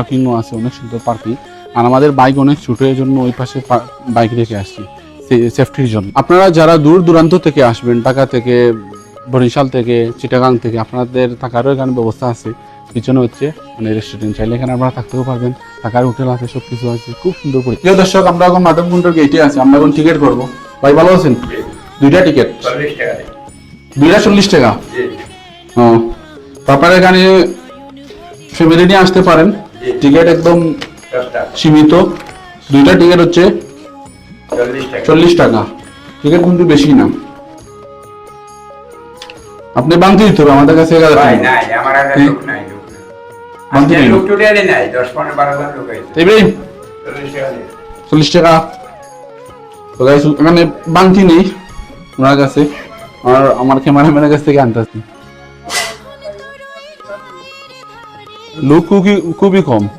পার্কিংও আছে, অনেক সুন্দর পার্কিং। আর আমাদের বাইক অনেক ছোট, এর জন্য ওই পাশে বাইক রেখে আসছি সেফটির জন্য। আপনারা যারা দূর দূরান্ত থেকে আসবেন, ঢাকা থেকে, বরিশাল থেকে, চিটাগাং থেকে, আপনাদের থাকারও এখানে ব্যবস্থা আছে। পিছনে হচ্ছে মানে রেস্টুরেন্ট, চাইলে এখানে আপনারা থাকতেও পারবেন, থাকার হোটেল আছে, সবকিছু আছে, খুব সুন্দর পরিবেশ। প্রিয় দর্শক, আমরা এখন নাটক কুণ্ডর গেটে আছি, আমরা এখন টিকিট করবো। ভাই ভালো আছেন? দুইটা টিকিট 40 টাকা। হ্যাঁ, আপনারা এখানে ফ্যামিলি নিয়ে আসতে পারেন, টিকিট একদম সীমিত। দুইটা টিকিট হচ্ছে 40 টাকা, টিকিট কিন্তু বেশি না। আপনি বাংতি দিতে হবে আমাদের কাছে। চল্লিশ টাকা এখানে বাংতি নেই ওনার কাছে, আমার ক্যামেরাম্যানের কাছ থেকে আনতেছি। লোক খুবই কম।